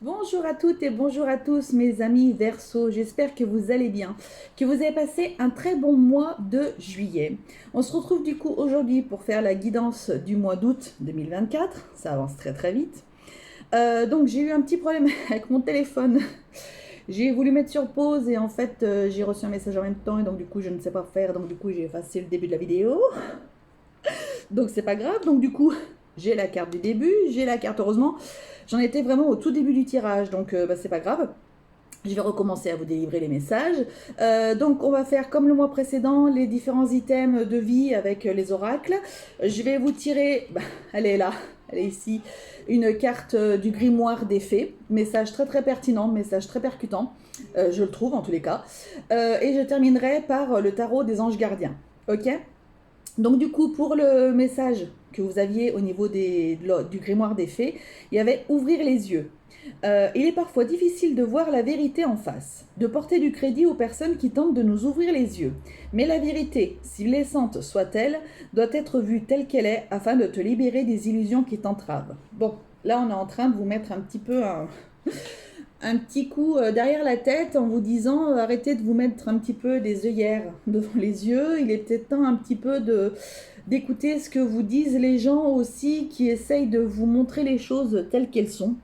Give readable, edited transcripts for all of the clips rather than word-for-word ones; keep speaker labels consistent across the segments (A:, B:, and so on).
A: Bonjour à toutes et bonjour à tous mes amis Verseau, j'espère que vous allez bien, que vous avez passé un très bon mois de juillet. On se retrouve du coup aujourd'hui pour faire la guidance du mois d'août 2024, ça avance très très vite. Donc j'ai eu un petit problème avec mon téléphone, j'ai voulu mettre sur pause et en fait j'ai reçu un message en même temps et donc du coup je ne sais pas faire, donc du coup j'ai effacé le début de la vidéo. Donc c'est pas grave, donc du coup j'ai la carte du début, j'ai la carte heureusement. J'en étais vraiment au tout début du tirage, donc c'est pas grave. Je vais recommencer à vous délivrer les messages. Donc on va faire comme le mois précédent, les différents items de vie avec les oracles. Je vais vous tirer, elle est là, elle est ici, une carte du grimoire des fées. Message très très pertinent, message très percutant, je le trouve en tous les cas. Et je terminerai par le tarot des anges gardiens. Ok? Donc du coup, pour le message que vous aviez au niveau du grimoire des fées, il y avait ouvrir les yeux. Il est parfois difficile de voir la vérité en face, de porter du crédit aux personnes qui tentent de nous ouvrir les yeux. Mais la vérité, si blessante soit-elle, doit être vue telle qu'elle est afin de te libérer des illusions qui t'entravent. Bon, là on est en train de vous mettre un petit peu un petit coup derrière la tête en vous disant arrêtez de vous mettre un petit peu des œillères devant les yeux. Il est peut-être temps un petit peu d'écouter ce que vous disent les gens aussi qui essayent de vous montrer les choses telles qu'elles sont.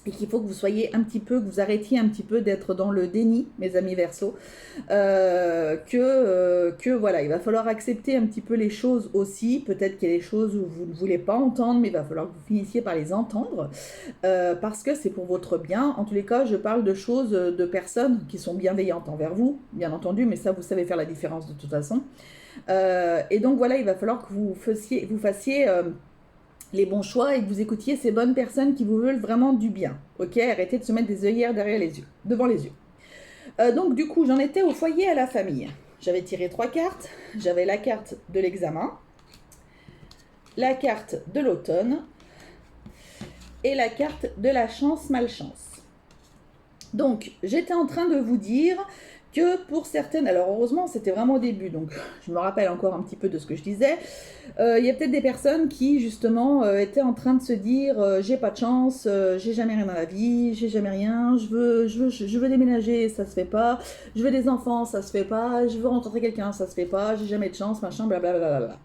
A: Et qu'il faut que vous soyez un petit peu, que vous arrêtiez un petit peu d'être dans le déni, mes amis Verseau, que voilà, il va falloir accepter un petit peu les choses aussi. Peut-être qu'il y a des choses où vous ne voulez pas entendre, mais il va falloir que vous finissiez par les entendre, parce que c'est pour votre bien. En tous les cas, je parle de choses, de personnes qui sont bienveillantes envers vous, bien entendu, mais ça, vous savez faire la différence de toute façon. Et donc voilà, il va falloir que vous fassiez les bons choix et que vous écoutiez ces bonnes personnes qui vous veulent vraiment du bien. Ok, arrêtez de se mettre des œillères derrière les yeux, devant les yeux. Donc du coup, j'en étais au foyer à la famille. J'avais tiré 3 cartes. J'avais la carte de l'examen, la carte de l'automne et la carte de la chance-malchance. Donc, j'étais en train de vous dire que pour certaines, alors heureusement c'était vraiment au début, donc je me rappelle encore un petit peu de ce que je disais, il y a peut-être des personnes qui justement étaient en train de se dire j'ai pas de chance, j'ai jamais rien dans la vie, j'ai jamais rien, je veux déménager, ça se fait pas, je veux des enfants, ça se fait pas, je veux rencontrer quelqu'un, ça se fait pas, j'ai jamais de chance, machin, blablabla.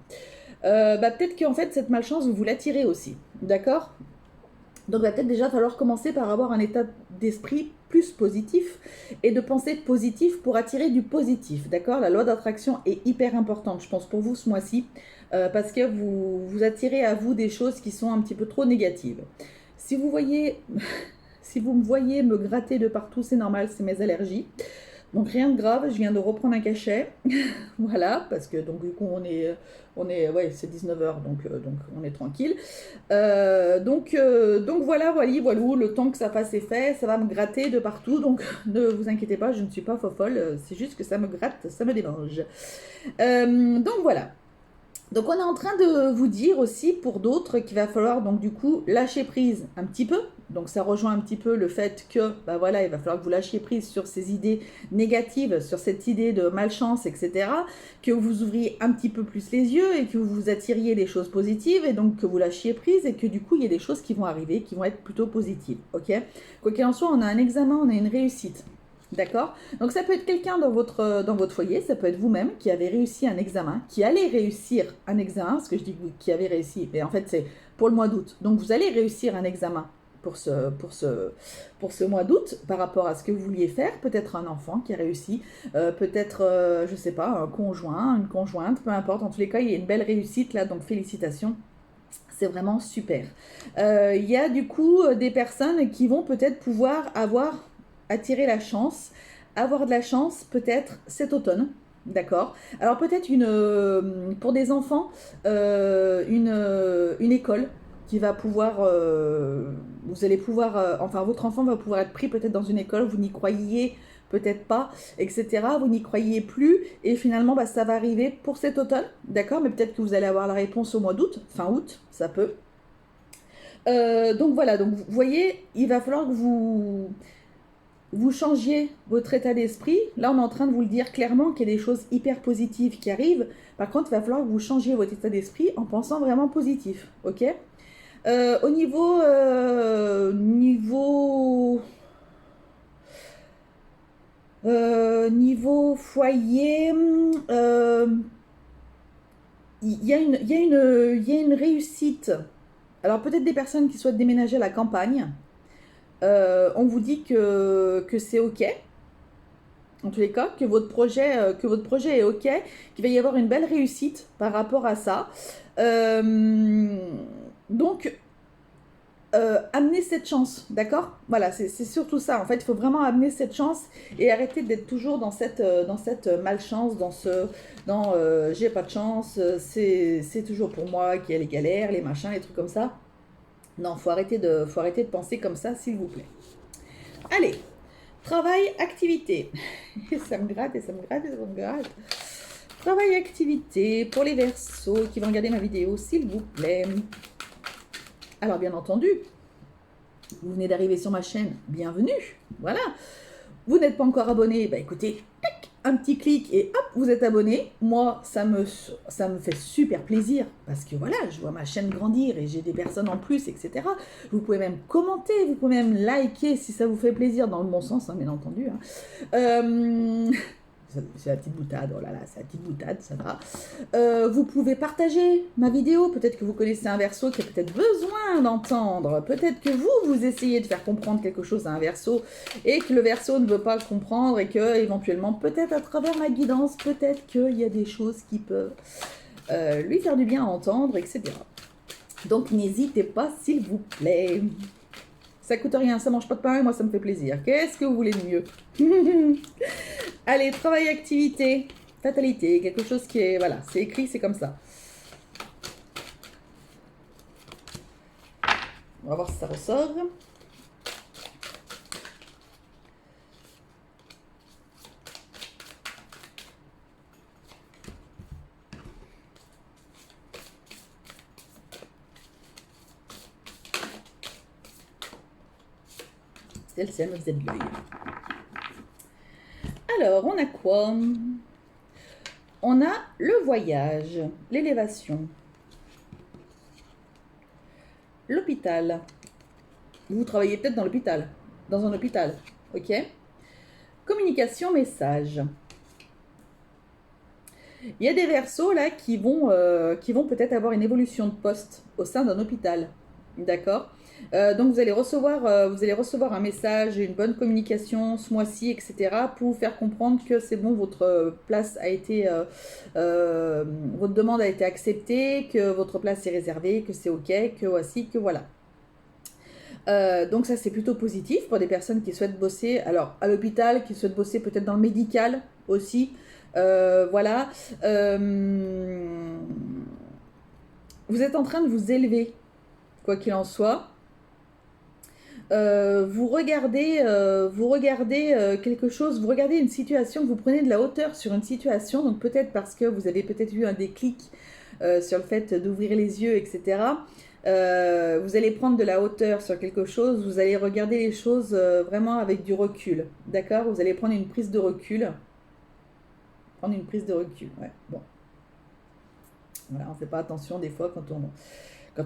A: Peut-être qu'en fait cette malchance vous l'attirez aussi, d'accord? Donc il va peut-être déjà falloir commencer par avoir un état d'esprit plus positif et de penser positif pour attirer du positif, d'accord? La loi d'attraction est hyper importante, je pense, pour vous ce mois-ci, parce que vous attirez à vous des choses qui sont un petit peu trop négatives. Si vous voyez, si vous me voyez me gratter de partout, c'est normal, c'est mes allergies. Donc rien de grave, je viens de reprendre un cachet, voilà, parce que donc du coup ouais, c'est 19h, donc on est tranquille. Donc voilà, voilà, le temps que ça fasse effet, ça va me gratter de partout, donc ne vous inquiétez pas, je ne suis pas fofolle, c'est juste que ça me gratte, ça me démange. Donc voilà. Donc on est en train de vous dire aussi pour d'autres qu'il va falloir donc du coup lâcher prise un petit peu. Donc ça rejoint un petit peu le fait que voilà, il va falloir que vous lâchiez prise sur ces idées négatives, sur cette idée de malchance, etc. Que vous ouvriez un petit peu plus les yeux et que vous attiriez des choses positives et donc que vous lâchiez prise et que du coup il y a des choses qui vont arriver qui vont être plutôt positives. Ok? Quoi qu'il en soit, on a un examen, on a une réussite. D'accord? Donc ça peut être quelqu'un dans votre foyer, ça peut être vous-même qui avez réussi un examen, qui allez réussir un examen, parce que je dis qui avez réussi, mais en fait c'est pour le mois d'août. Donc vous allez réussir un examen pour ce mois d'août par rapport à ce que vous vouliez faire. Peut-être un enfant qui a réussi, peut-être, je sais pas, un conjoint, une conjointe, peu importe. En tous les cas, il y a une belle réussite là, donc félicitations. C'est vraiment super. Il y a du coup des personnes qui vont peut-être pouvoir attirer la chance, avoir de la chance peut-être cet automne. D'accord. Alors peut-être pour des enfants, une école qui va pouvoir, vous allez pouvoir, enfin votre enfant va pouvoir être pris peut-être dans une école, vous n'y croyez peut-être pas, etc. Vous n'y croyez plus et finalement ça va arriver pour cet automne, d'accord, mais peut-être que vous allez avoir la réponse au mois d'août, fin août, ça peut. Donc voilà, donc vous voyez, il va falloir que vous changiez votre état d'esprit. Là, on est en train de vous le dire clairement qu'il y a des choses hyper positives qui arrivent. Par contre, il va falloir que vous changiez votre état d'esprit en pensant vraiment positif, ok? Au niveau foyer, il y a une réussite. Alors peut-être des personnes qui souhaitent déménager à la campagne. On vous dit que c'est OK, en tous les cas, que votre projet est OK, qu'il va y avoir une belle réussite par rapport à ça. Donc, amener cette chance, d'accord? Voilà, c'est surtout ça. En fait, il faut vraiment amener cette chance et arrêter d'être toujours dans cette malchance, j'ai pas de chance, c'est toujours pour moi qu'il y a les galères, les machins, les trucs comme ça. Non, faut arrêter de penser comme ça, s'il vous plaît. Allez, travail, activité. Ça me gratte et ça me gratte et ça me gratte. Travail, activité pour les Verseaux qui vont regarder ma vidéo, s'il vous plaît. Alors, bien entendu, vous venez d'arriver sur ma chaîne, bienvenue. Voilà. Vous n'êtes pas encore abonné, bah écoutez, tac, un petit clic et hop, vous êtes abonné. Moi, ça me fait super plaisir parce que voilà, je vois ma chaîne grandir et j'ai des personnes en plus, etc. Vous pouvez même commenter, vous pouvez même liker si ça vous fait plaisir, dans le bon sens, hein, bien entendu. Hein. C'est la petite boutade, oh là là, c'est la petite boutade, ça va. Vous pouvez partager ma vidéo, peut-être que vous connaissez un Verseau qui a peut-être besoin d'entendre, peut-être que vous essayez de faire comprendre quelque chose à un Verseau et que le Verseau ne veut pas comprendre et que éventuellement, peut-être à travers ma guidance, peut-être qu'il y a des choses qui peuvent lui faire du bien à entendre, etc. Donc n'hésitez pas, s'il vous plaît. Ça coûte rien, ça mange pas de pain et moi ça me fait plaisir. Qu'est-ce que vous voulez de mieux? Allez, travail, activité, fatalité, quelque chose qui est... Voilà, c'est écrit, c'est comme ça. On va voir si ça ressort. C'est le ciel, vous êtes de l'œil. Alors, on a quoi? On a le voyage, l'élévation, l'hôpital. Vous travaillez peut-être dans l'hôpital, dans un hôpital, ok? Communication, message. Il y a des Verseaux là qui vont peut-être avoir une évolution de poste au sein d'un hôpital, d'accord? Donc vous allez recevoir un message, une bonne communication ce mois-ci, etc. pour vous faire comprendre que c'est bon, votre place a été, votre demande a été acceptée, que votre place est réservée, que c'est ok, que voici, que voilà. Donc ça c'est plutôt positif pour des personnes qui souhaitent bosser, alors à l'hôpital, qui souhaitent bosser peut-être dans le médical aussi, voilà. Vous êtes en train de vous élever, quoi qu'il en soit. Vous regardez quelque chose, vous regardez une situation, vous prenez de la hauteur sur une situation, donc peut-être parce que vous avez peut-être eu un déclic sur le fait d'ouvrir les yeux, etc. Vous allez prendre de la hauteur sur quelque chose, vous allez regarder les choses vraiment avec du recul, d'accord? Vous allez prendre une prise de recul. Ouais, bon. Voilà, on ne fait pas attention des fois quand on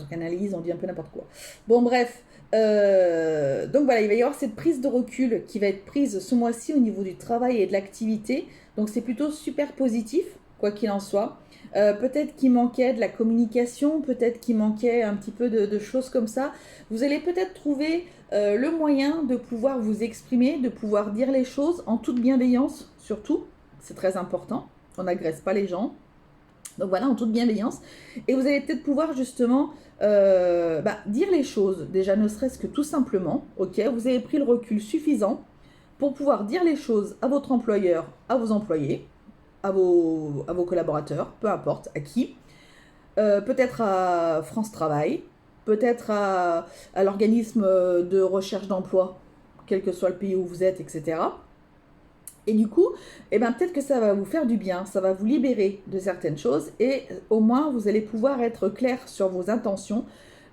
A: canalise, on dit un peu n'importe quoi. Bon, bref. Donc voilà, il va y avoir cette prise de recul qui va être prise ce mois-ci au niveau du travail et de l'activité. Donc c'est plutôt super positif, quoi qu'il en soit. Peut-être qu'il manquait de la communication, peut-être qu'il manquait un petit peu de choses comme ça. Vous allez peut-être trouver le moyen de pouvoir vous exprimer, de pouvoir dire les choses en toute bienveillance, surtout. C'est très important. On n'agresse pas les gens. Donc voilà, en toute bienveillance. Et vous allez peut-être pouvoir justement dire les choses, déjà ne serait-ce que tout simplement, ok, vous avez pris le recul suffisant pour pouvoir dire les choses à votre employeur, à vos employés, à vos collaborateurs, peu importe, à qui, peut-être à France Travail, peut-être à l'organisme de recherche d'emploi, quel que soit le pays où vous êtes, etc. Et du coup, peut-être que ça va vous faire du bien, ça va vous libérer de certaines choses et au moins vous allez pouvoir être clair sur vos intentions,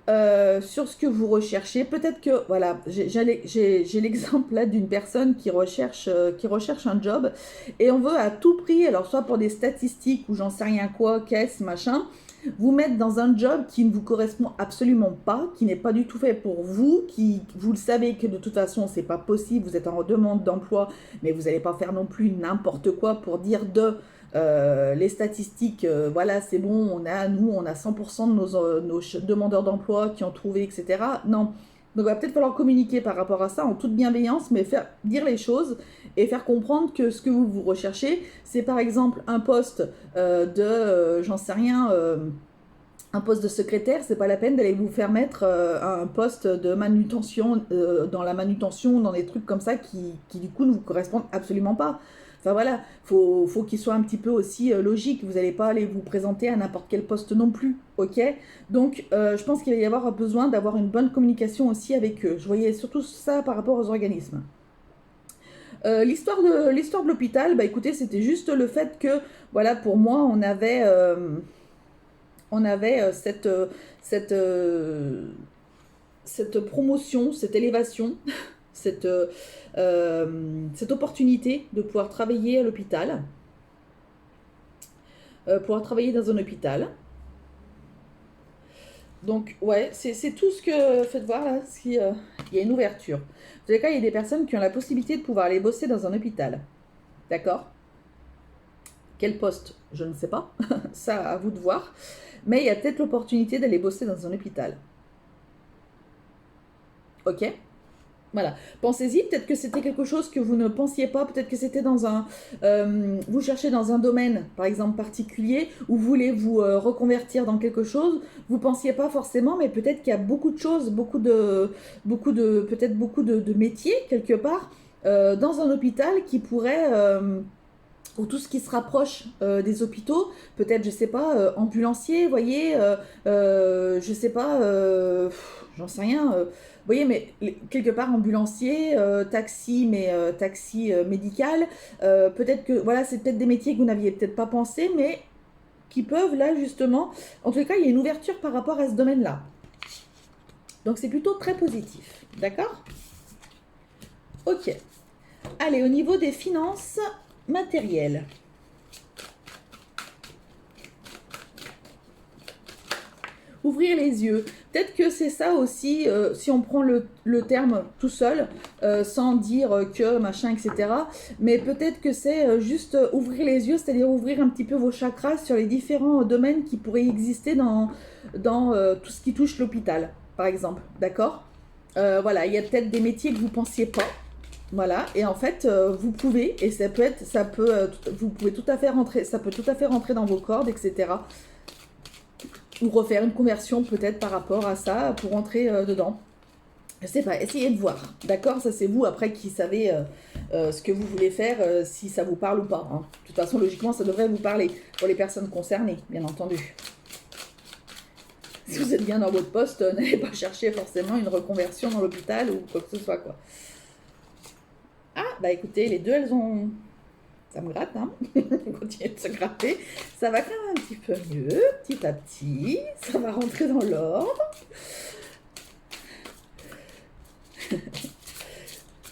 A: sur ce que vous recherchez. Peut-être que, voilà, j'ai l'exemple là d'une personne qui recherche un job et on veut à tout prix, alors soit pour des statistiques ou j'en sais rien quoi, caisse, machin, vous mettre dans un job qui ne vous correspond absolument pas, qui n'est pas du tout fait pour vous, qui, vous le savez que de toute façon, c'est pas possible, vous êtes en demande d'emploi, mais vous n'allez pas faire non plus n'importe quoi pour dire les statistiques, voilà, c'est bon, nous, on a 100% de nos demandeurs d'emploi qui ont trouvé, etc. Non. Donc, il va peut-être falloir communiquer par rapport à ça en toute bienveillance, mais dire les choses et faire comprendre que ce que vous recherchez, c'est par exemple un poste j'en sais rien, un poste de secrétaire, c'est pas la peine d'aller vous faire mettre un poste de manutention, dans la manutention, dans des trucs comme ça qui du coup ne vous correspondent absolument pas. Enfin voilà, faut qu'il soit un petit peu aussi logique. Vous n'allez pas aller vous présenter à n'importe quel poste non plus, ok? Donc je pense qu'il va y avoir besoin d'avoir une bonne communication aussi avec eux. Je voyais surtout ça par rapport aux organismes. L'histoire de l'hôpital, bah écoutez, c'était juste le fait que, voilà, pour moi, on avait cette promotion, cette élévation, cette, cette opportunité de pouvoir travailler à l'hôpital, pouvoir travailler dans un hôpital. Donc, ouais, c'est tout ce que... Faites voir, là, il y a une ouverture. Dans tous les cas, il y a des personnes qui ont la possibilité de pouvoir aller bosser dans un hôpital. D'accord? Quel poste? Je ne sais pas. Ça, à vous de voir. Mais il y a peut-être l'opportunité d'aller bosser dans un hôpital. Ok? Voilà. Pensez-y, peut-être que c'était quelque chose que vous ne pensiez pas, peut-être que c'était dans un... vous cherchez dans un domaine, par exemple, particulier, où vous voulez vous reconvertir dans quelque chose, vous ne pensiez pas forcément, mais peut-être qu'il y a beaucoup de choses, peut-être beaucoup de métiers, quelque part, dans un hôpital qui pourraient... ou tout ce qui se rapproche des hôpitaux, peut-être, je sais pas, ambulancier, vous voyez, je sais pas, j'en sais rien, vous voyez, mais quelque part ambulancier, taxi, mais taxi médical, peut-être que, voilà, c'est peut-être des métiers que vous n'aviez peut-être pas pensé, mais qui peuvent, là, justement, en tous les cas, il y a une ouverture par rapport à ce domaine-là. Donc, c'est plutôt très positif, d'accord? Ok. Allez, au niveau des finances matérielles. Ouvrir les yeux. Peut-être que c'est ça aussi, si on prend le terme tout seul, sans dire que machin, etc. Mais peut-être que c'est juste ouvrir les yeux, c'est-à-dire ouvrir un petit peu vos chakras sur les différents domaines qui pourraient exister dans tout ce qui touche l'hôpital, par exemple. D'accord? Voilà, il y a peut-être des métiers que vous ne pensiez pas. Voilà, et en fait, vous pouvez, et vous pouvez tout à fait rentrer, ça peut tout à fait rentrer dans vos cordes, etc. Ou refaire une conversion peut-être par rapport à ça pour rentrer dedans. Je sais pas, essayez de voir, d'accord? Ça c'est vous après qui savez ce que vous voulez faire, si ça vous parle ou pas, hein. De toute façon, logiquement, ça devrait vous parler pour les personnes concernées, bien entendu. Si vous êtes bien dans votre poste, n'allez pas chercher forcément une reconversion dans l'hôpital ou quoi que ce soit, quoi. Ah, bah écoutez, les deux, elles ont... Ça me gratte, hein. Continuez de se gratter. Ça va quand même un petit peu mieux, petit à petit. Ça va rentrer dans l'ordre.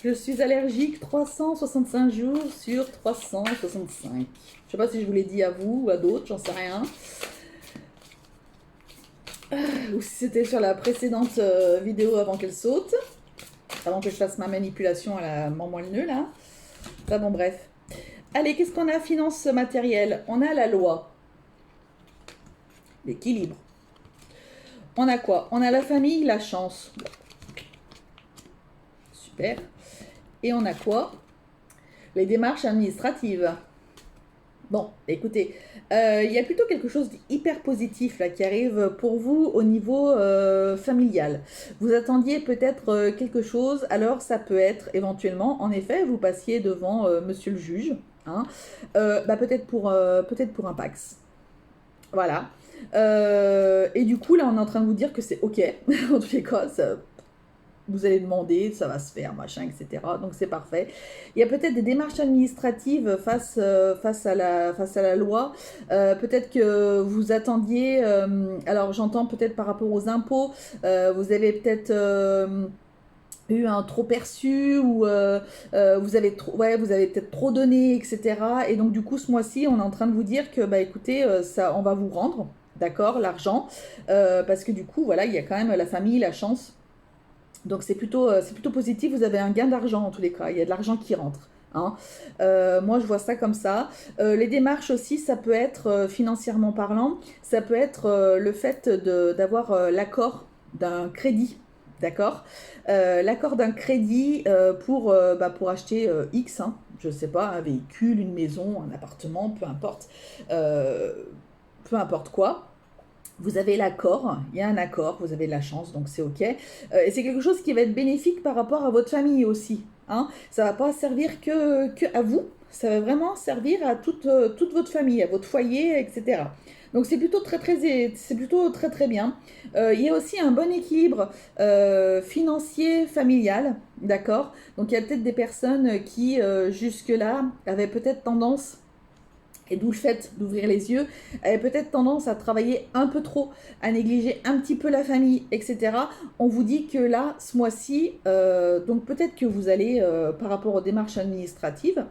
A: Je suis allergique 365 jours sur 365. Je sais pas si je vous l'ai dit à vous ou à d'autres, j'en sais rien. Ou si c'était sur la précédente vidéo avant qu'elle saute. Avant que je fasse ma manipulation à la maman le nœud, là. Enfin bon, bref. Allez, qu'est-ce qu'on a? Finance matérielle. On a la loi. L'équilibre. On a quoi? On a la famille, la chance. Super. Et on a quoi? Les démarches administratives. Bon, écoutez, il y a plutôt quelque chose d'hyper positif là qui arrive pour vous au niveau familial. Vous attendiez peut-être quelque chose, alors ça peut être éventuellement, en effet, vous passiez devant monsieur le juge, hein, peut-être pour un Pax. Voilà. Et du coup, là, on est en train de vous dire que c'est OK. En tous les cas, vous allez demander, ça va se faire, machin, etc. Donc c'est parfait. Il y a peut-être des démarches administratives face à la loi. Peut-être que vous attendiez, alors j'entends peut-être par rapport aux impôts, vous avez peut-être eu un trop perçu ou vous avez peut-être trop donné, etc. Et donc du coup ce mois-ci, on est en train de vous dire que bah écoutez, ça, on va vous rendre. d'accord, l'argent, parce que du coup, voilà, il y a quand même la famille, la chance. Donc c'est plutôt positif, vous avez un gain d'argent en tous les cas, il y a de l'argent qui rentre. Hein. Moi, je vois ça comme ça. Les démarches aussi, ça peut être financièrement parlant, ça peut être le fait d'avoir l'accord d'un crédit, d'accord. L'accord d'un crédit pour acheter X, hein, je sais pas, un véhicule, une maison, un appartement, euh, peu importe quoi. Vous avez l'accord, il y a un accord, vous avez de la chance, donc c'est ok. Et c'est quelque chose qui va être bénéfique par rapport à votre famille aussi. Hein. Ça ne va pas servir que à vous, ça va vraiment servir à toute votre famille, à votre foyer, etc. Donc c'est plutôt très très bien. Il y a aussi un bon équilibre financier, familial, d'accord. Donc il y a peut-être des personnes qui jusque-là avaient peut-être tendance et d'où le fait d'ouvrir les yeux, avait peut-être tendance à travailler un peu trop, à négliger un petit peu la famille, etc. On vous dit que là, ce mois-ci, donc peut-être que vous allez, par rapport aux démarches administratives,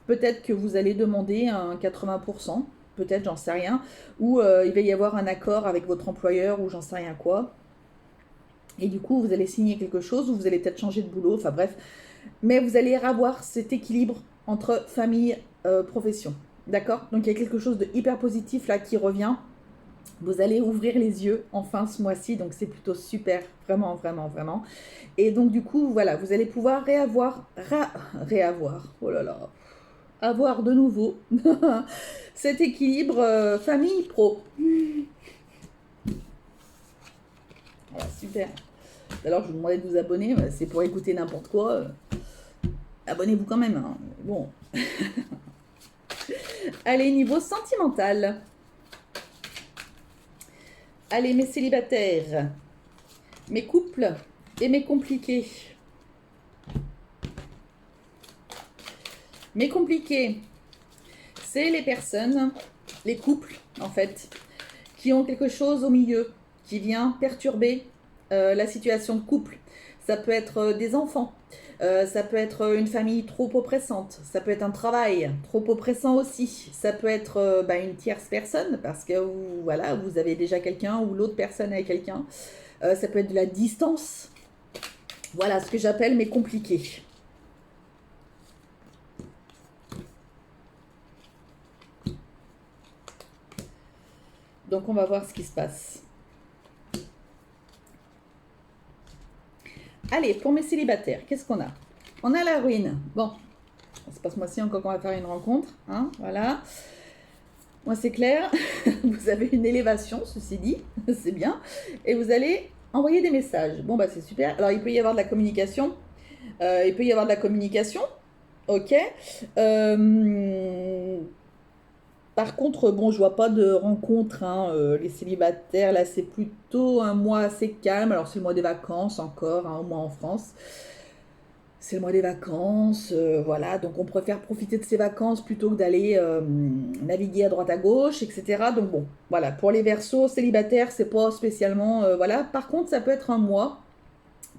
A: peut-être que vous allez demander un 80%, peut-être, j'en sais rien, ou il va y avoir un accord avec votre employeur, ou j'en sais rien quoi. Et du coup, vous allez signer quelque chose, ou vous allez peut-être changer de boulot, enfin bref. Mais vous allez avoir cet équilibre entre famille, profession. D'accord. Donc il y a quelque chose de hyper positif là qui revient. Vous allez ouvrir les yeux enfin ce mois-ci, donc c'est plutôt super, vraiment, vraiment, vraiment. Et donc du coup, voilà, vous allez pouvoir réavoir, oh là là, avoir de nouveau cet équilibre famille-pro. Voilà, super. Alors je vous demandais de vous abonner, c'est pour écouter n'importe quoi. Abonnez-vous quand même. Hein. Bon. Allez, niveau sentimental. Allez, mes célibataires, mes couples et mes compliqués. Mes compliqués, c'est les personnes, les couples en fait, qui ont quelque chose au milieu, qui vient perturber la situation de couple. Ça peut être des enfants, ça peut être une famille trop oppressante, ça peut être un travail trop oppressant aussi, ça peut être une tierce personne parce que voilà, vous avez déjà quelqu'un ou l'autre personne a quelqu'un. Ça peut être de la distance. Voilà ce que j'appelle mes compliqués. Donc on va voir ce qui se passe. Allez, pour mes célibataires, qu'est-ce qu'on a? On a la ruine. Bon, c'est pas ce mois-ci encore qu'on va faire une rencontre. Hein, voilà. Moi, c'est clair. Vous avez une élévation, ceci dit. C'est bien. Et vous allez envoyer des messages. Bon, bah c'est super. Alors, il peut y avoir de la communication. Il peut y avoir de la communication. Ok. Par contre, bon, je vois pas de rencontre, hein, les célibataires, là, c'est plutôt un mois assez calme. Alors, c'est le mois des vacances encore, hein, au moins en France. C'est le mois des vacances, voilà. Donc, on préfère profiter de ces vacances plutôt que d'aller naviguer à droite à gauche, etc. Donc, bon, voilà. Pour les versos célibataires, c'est pas spécialement, voilà. Par contre, ça peut être un mois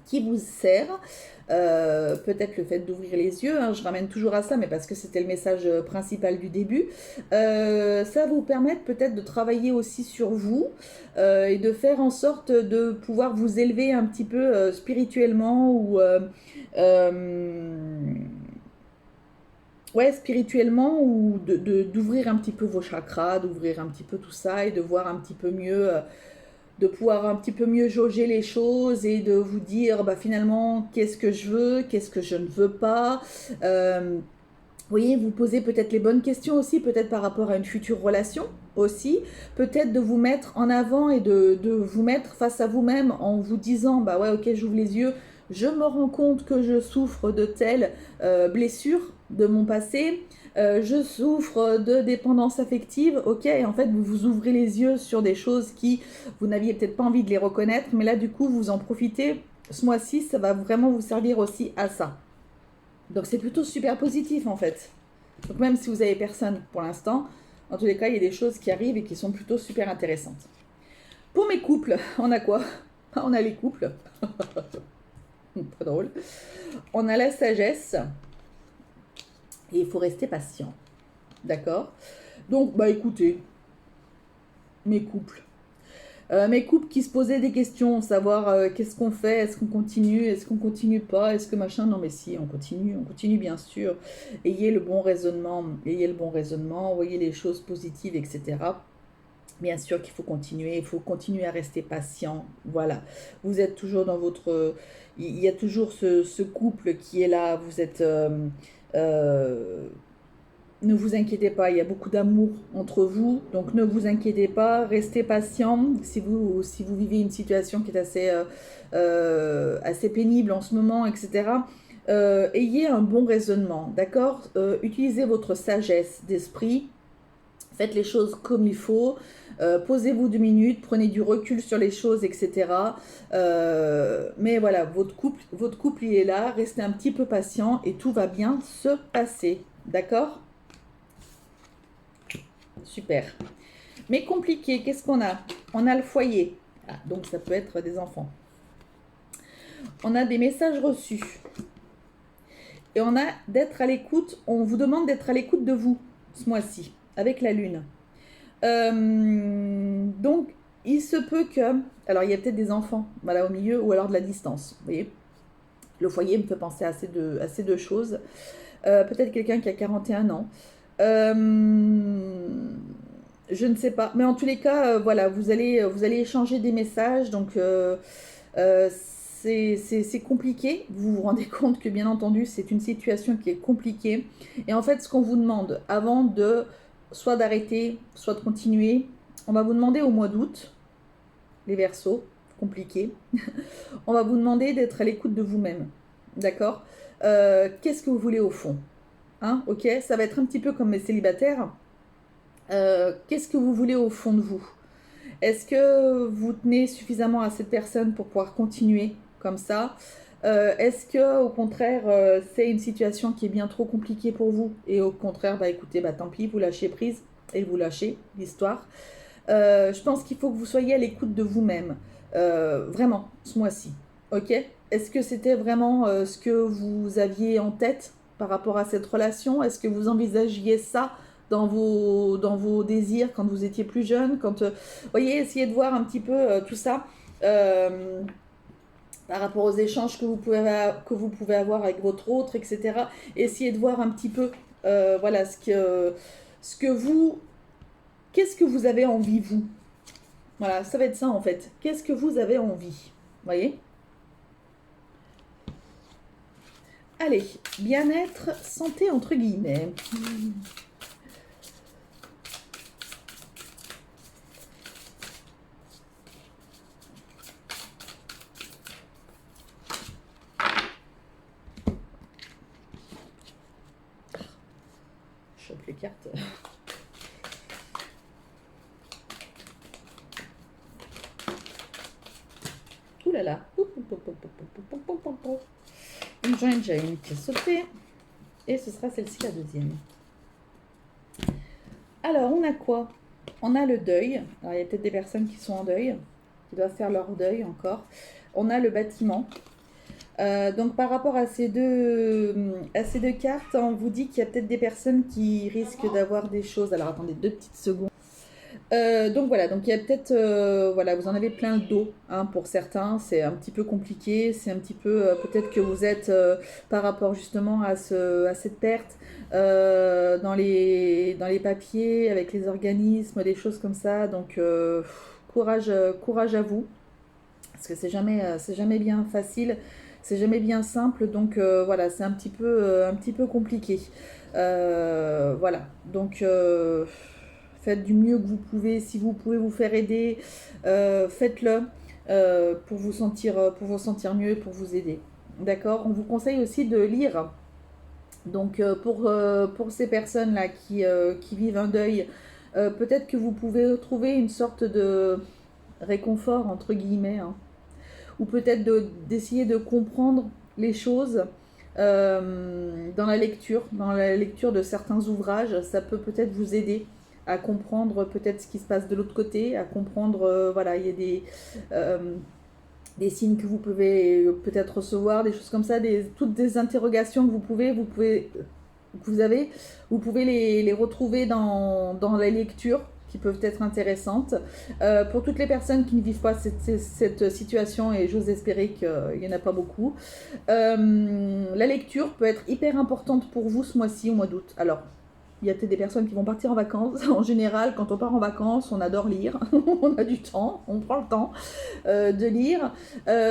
A: qui vous sert. Peut-être le fait d'ouvrir les yeux, hein, je ramène toujours à ça, mais parce que c'était le message principal du début. Ça va vous permettre peut-être de travailler aussi sur vous et de faire en sorte de pouvoir vous élever un petit peu spirituellement ou ouais, spirituellement ou d'ouvrir un petit peu vos chakras, d'ouvrir un petit peu tout ça et de voir un petit peu mieux de pouvoir un petit peu mieux jauger les choses et de vous dire bah, finalement qu'est-ce que je veux, qu'est-ce que je ne veux pas. Vous voyez, vous posez peut-être les bonnes questions aussi, peut-être par rapport à une future relation aussi, peut-être de vous mettre en avant et de vous mettre face à vous-même en vous disant bah ouais ok j'ouvre les yeux, je me rends compte que je souffre de telle blessure de mon passé, je souffre de dépendance affective, ok, et en fait vous vous ouvrez les yeux sur des choses qui vous n'aviez peut-être pas envie de les reconnaître, mais là du coup vous en profitez, ce mois-ci ça va vraiment vous servir aussi à ça. Donc c'est plutôt super positif en fait. Donc même si vous avez personne pour l'instant, en tous les cas il y a des choses qui arrivent et qui sont plutôt super intéressantes. Pour mes couples, on a quoi? On a les couples. Très drôle. On a la sagesse. Et il faut rester patient. D'accord. Donc, bah écoutez, Mes couples qui se posaient des questions, savoir qu'est-ce qu'on fait, est-ce qu'on continue pas, est-ce que machin, non mais si, on continue bien sûr. Ayez le bon raisonnement, voyez les choses positives, etc. Bien sûr qu'il faut continuer, il faut continuer à rester patient, voilà. Vous êtes toujours dans votre... Il y a toujours ce couple qui est là, vous êtes... euh, ne vous inquiétez pas, il y a beaucoup d'amour entre vous, donc ne vous inquiétez pas, restez patient. Si vous vivez une situation qui est assez pénible en ce moment, etc., ayez un bon raisonnement, d'accord. Utilisez votre sagesse d'esprit, faites les choses comme il faut, posez-vous 2 minutes, prenez du recul sur les choses, etc. Mais voilà, votre couple il est là, restez un petit peu patient et tout va bien se passer, d'accord. Super. Mais compliqué, qu'est-ce qu'on a? On a le foyer. Ah, donc ça peut être des enfants. On a des messages reçus. Et on a d'être à l'écoute. On vous demande d'être à l'écoute de vous ce mois-ci, avec la lune. Donc, il se peut que... Alors, il y a peut-être des enfants, voilà, au milieu, ou alors de la distance. Vous voyez, le foyer me fait penser à ces deux choses. Peut-être quelqu'un qui a 41 ans. Je ne sais pas. Mais en tous les cas, voilà, vous allez échanger des messages. Donc, c'est compliqué. Vous vous rendez compte que, bien entendu, c'est une situation qui est compliquée. Et en fait, ce qu'on vous demande, avant de soit d'arrêter, soit de continuer, on va vous demander au mois d'août, les Verseaux, compliqué, on va vous demander d'être à l'écoute de vous-même. D'accord. Qu'est-ce que vous voulez au fond, hein? Ok, ça va être un petit peu comme mes célibataires. Qu'est-ce que vous voulez au fond de vous? Est-ce que vous tenez suffisamment à cette personne pour pouvoir continuer comme ça? Est-ce que au contraire c'est une situation qui est bien trop compliquée pour vous et au contraire bah écoutez bah tant pis, vous lâchez prise et vous lâchez l'histoire. Je pense qu'il faut que vous soyez à l'écoute de vous-même, vraiment ce mois-ci, ok? Est-ce que c'était vraiment ce que vous aviez en tête par rapport à cette relation? Est-ce que vous envisagiez ça dans vos désirs quand vous étiez plus jeune, voyez, essayez de voir un petit peu tout ça par rapport aux échanges que vous pouvez avoir avec votre autre, etc. Essayez de voir un petit peu, voilà, qu'est-ce que vous avez envie, vous? Voilà, ça va être ça en fait. Qu'est-ce que vous avez envie? Voyez? Allez, bien-être, santé entre guillemets. Les cartes. Ouh là là. Une jointe qui a sauté. Et ce sera celle-ci la deuxième. Alors, on a quoi? On a le deuil. Alors, il y a peut-être des personnes qui sont en deuil, qui doivent faire leur deuil encore. On a le bâtiment. Donc par rapport à ces deux cartes, on vous dit qu'il y a peut-être des personnes qui risquent d'avoir des choses. Alors attendez 2 petites secondes. Donc voilà, donc il y a peut-être, voilà, vous en avez plein le dos, hein, pour certains, c'est un petit peu compliqué, c'est un petit peu, peut-être que vous êtes par rapport justement à cette perte dans les papiers, avec les organismes, des choses comme ça. Donc courage à vous, parce que c'est jamais bien facile. C'est jamais bien simple, donc voilà, c'est un petit peu compliqué. Voilà, donc faites du mieux que vous pouvez. Si vous pouvez vous faire aider, faites-le pour vous sentir mieux et pour vous aider. D'accord. On vous conseille aussi de lire. Donc pour ces personnes-là qui vivent un deuil, peut-être que vous pouvez trouver une sorte de réconfort entre guillemets, hein, ou peut-être d'essayer de comprendre les choses dans la lecture de certains ouvrages. Ça peut peut-être vous aider à comprendre peut-être ce qui se passe de l'autre côté, à comprendre, voilà, il y a des signes que vous pouvez peut-être recevoir, des choses comme ça, toutes des interrogations que vous pouvez les retrouver dans la lecture qui peuvent être intéressantes. Pour toutes les personnes qui ne vivent pas cette situation, et j'ose espérer qu'il n'y en a pas beaucoup, la lecture peut être hyper importante pour vous ce mois-ci, au mois d'août. Alors, il y a peut-être des personnes qui vont partir en vacances. En général, quand on part en vacances, on adore lire. On a du temps, on prend le temps de lire.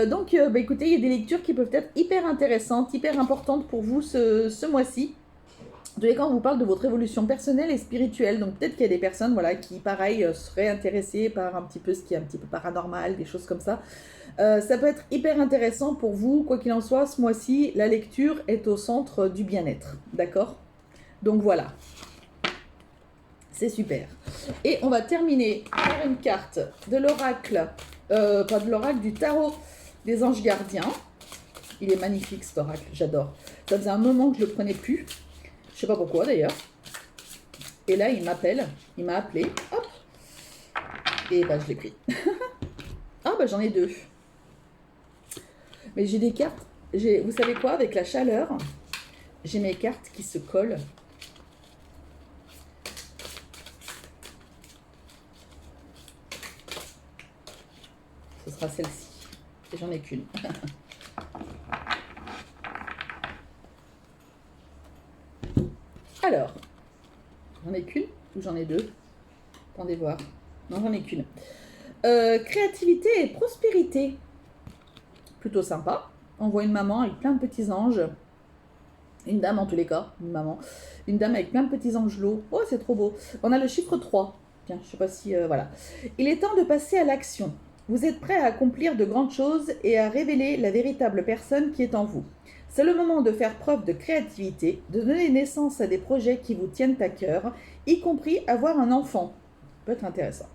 A: Donc, écoutez, il y a des lectures qui peuvent être hyper intéressantes, hyper importantes pour vous ce mois-ci. En tous les cas, on vous parle de votre évolution personnelle et spirituelle. Donc, peut-être qu'il y a des personnes qui, pareil, seraient intéressées par un petit peu ce qui est un petit peu paranormal, des choses comme ça. Ça peut être hyper intéressant pour vous. Quoi qu'il en soit, ce mois-ci, la lecture est au centre du bien-être. D'accord ? Donc, voilà. C'est super. Et on va terminer par une carte de l'oracle, pas de l'oracle, du tarot des anges gardiens. Il est magnifique cet oracle, j'adore. Ça faisait un moment que je ne le prenais plus. Je ne sais pas pourquoi d'ailleurs. Et là, il m'appelle, il m'a appelé, hop. Et je l'ai pris. Ah j'en ai 2. Mais j'ai des cartes, vous savez quoi, avec la chaleur, j'ai mes cartes qui se collent. Ce sera celle-ci. Et j'en ai qu'une. Alors, j'en ai qu'une ou j'en ai 2? Attendez voir. Non, j'en ai qu'une. Créativité et prospérité. Plutôt sympa. On voit une maman avec plein de petits anges. Une dame en tous les cas, une maman. Une dame avec plein de petits angelots. Oh, c'est trop beau. On a le chiffre 3. Tiens, je sais pas si... voilà. Il est temps de passer à l'action. Vous êtes prêt à accomplir de grandes choses et à révéler la véritable personne qui est en vous. C'est le moment de faire preuve de créativité, de donner naissance à des projets qui vous tiennent à cœur, y compris avoir un enfant. Ça peut être intéressant.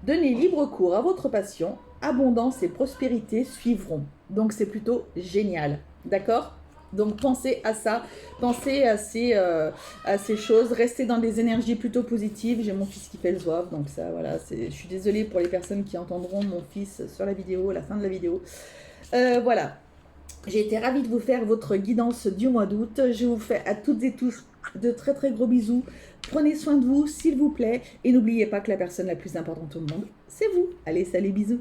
A: Donnez libre cours à votre passion, abondance et prospérité suivront. Donc c'est plutôt génial, d'accord ? Donc pensez à ça, pensez à ces choses, restez dans des énergies plutôt positives. J'ai mon fils qui fait le zouave, donc ça voilà, je suis désolée pour les personnes qui entendront mon fils sur la vidéo, à la fin de la vidéo. Voilà, j'ai été ravie de vous faire votre guidance du mois d'août. Je vous fais à toutes et tous de très très gros bisous. Prenez soin de vous s'il vous plaît et n'oubliez pas que la personne la plus importante au monde, c'est vous. Allez, salut, bisous.